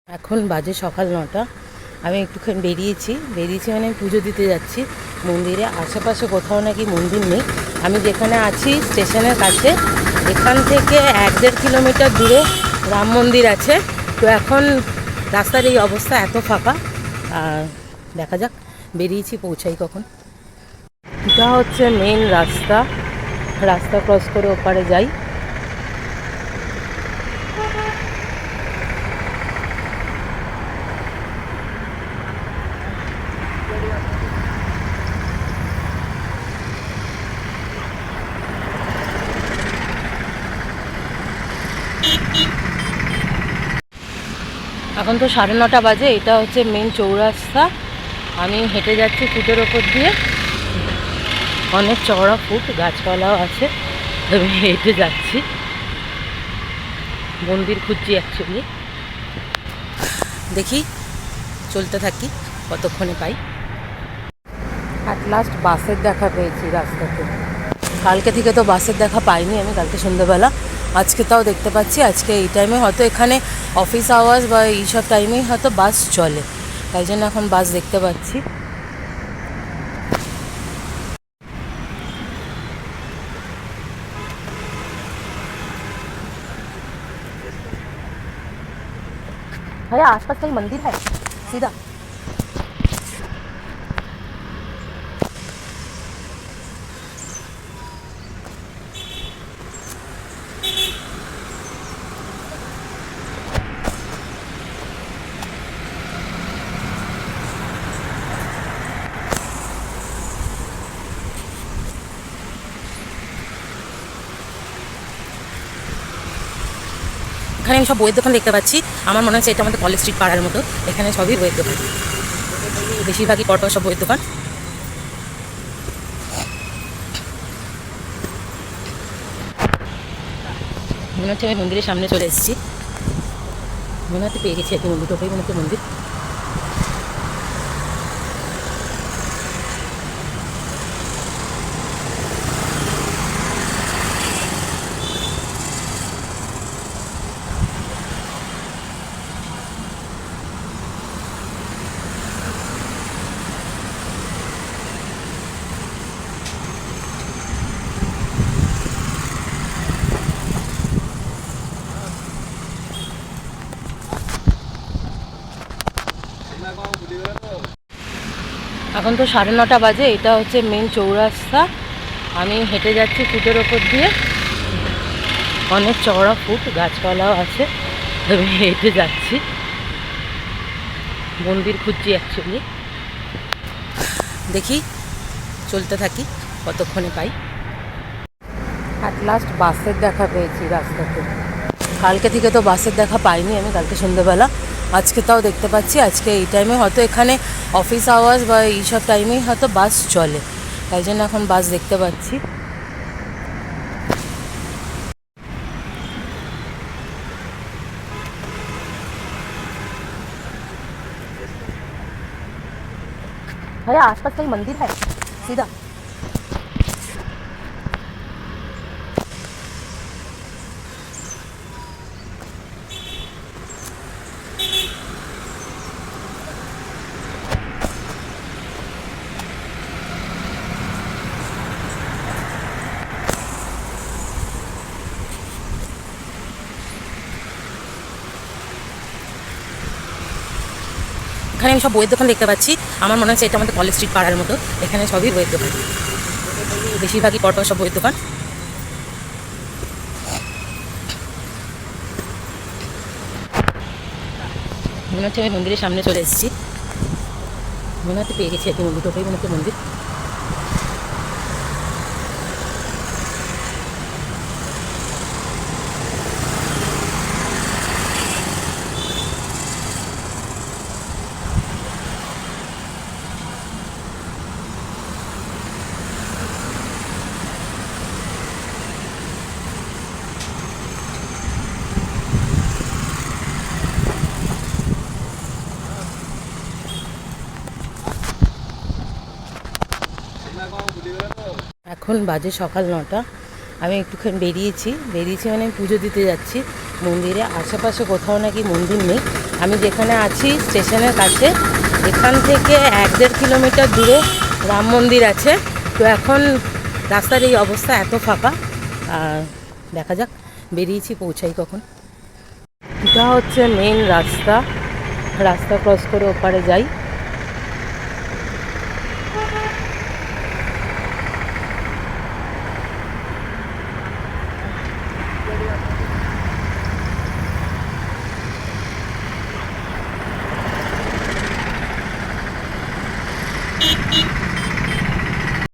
এখন বাজে সকাল 9টা। আমি একটুখানি বেরিয়েছি মানে আমি পুজো দিতে যাচ্ছি মন্দিরে। আশেপাশে কোথাও নাকি মন্দির নেই। আমি যেখানে আছি স্টেশনের কাছে, এখান থেকে 1-1.5 কিলোমিটার দূরে রাম মন্দির আছে। তো এখন রাস্তার এই অবস্থা, এত ফাঁকা। দেখা যাক, বেরিয়েছি, পৌঁছাই কখন। এটা হচ্ছে মেন রাস্তা, রাস্তা ক্রস করে ওপারে যাই। এখন তো 9:30 বাজে। এটা হচ্ছে মেন চৌরাস্তা। আমি হেঁটে যাচ্ছি ফুটের ওপর দিয়ে। অনেক চওড়া ফুট, গাছপালাও আছে। আমি হেঁটে যাচ্ছি, মন্দির খুঁজছি অ্যাকচুয়ালি। দেখি, চলতে থাকি, কতক্ষণে পাই। অ্যাট লাস্ট বাসের দেখা পেয়েছি রাস্তাতে। কালকে থেকে তো বাসের দেখা পাইনি আমি, কালকে সন্ধ্যেবেলা। আজকে তাও দেখতে পাচ্ছি। আজকে এই টাইমে হয়তো এখানে অফিস আওয়ার্স বা এইসব টাইমেই হয়তো বাস চলে, তাই জন্য এখন বাস দেখতে পাচ্ছি। भैया आसपास कहीं मंदिर है सीधा? এখানে আমি সব বইয়ের দোকান দেখতে পাচ্ছি। আমার মনে হচ্ছে এটা আমাদের কলেজ স্ট্রিট পাড়ার মতো। এখানে সবই বইয়ের দোকান, বেশিরভাগই পরপর সব বইয়ের দোকান। মনে হচ্ছে আমি মন্দিরের সামনে চলে এসেছি। মনে হচ্ছে পেয়ে গেছি একটি মন্দির, ওটাই মনে হচ্ছে মন্দির। এখন তো 9:30 বাজে। এটা হচ্ছে মেন চৌরাস্তা। আমি হেঁটে যাচ্ছি ফুটের ওপর দিয়ে। অনেক চওড়া ফুট, গাছপালাও আছে। আমি হেঁটে যাচ্ছি, মন্দির খুঁজছি অ্যাকচুয়ালি। দেখি, চলতে থাকি, কতক্ষণে পাই। অ্যাট লাস্ট বাসের দেখা পেয়েছি রাস্তাতে। কালকে থেকে তো বাসের দেখা পাইনি আমি, কালকে সন্ধ্যেবেলা। আজকে তাও দেখতে পাচ্ছি। আজকে এই টাইমে হয়তো এখানে অফিস আওয়ার্স বা এইসব টাইমেই হয়তো বাস চলে, তাই জন্য এখন বাস দেখতে পাচ্ছি। भैया आसपास कहीं मंदिर है सीधा? এখানে আমি সব বইয়ের দোকান দেখতে পাচ্ছি। আমার মনে হচ্ছে এটা আমাদের কলেজ স্ট্রিট পাড়ার মতো। এখানে সবই বইয়ের দোকান, বেশিরভাগই পরপর সব বইয়ের দোকান। মনে হচ্ছে আমি মন্দিরের সামনে চলে এসেছি। মনে হচ্ছে পেয়ে গেছি একটি মন্দির, ওটাই মনে হচ্ছে মন্দির। এখন বাজে সকাল 9টা। আমি একটুখানি বেরিয়েছি মানে আমি পুজো দিতে যাচ্ছি মন্দিরে। আশেপাশে কোথাও নাকি মন্দির নেই। আমি যেখানে আছি স্টেশনের কাছে, এখান থেকে 1-1.5 কিলোমিটার দূরে রাম মন্দির আছে। তো এখন রাস্তার এই অবস্থা, এত ফাঁকা। আর দেখা যাক, বেরিয়েছি, পৌঁছাই কখন। এটা হচ্ছে মেন রাস্তা, রাস্তা ক্রস করে ওপারে যাই।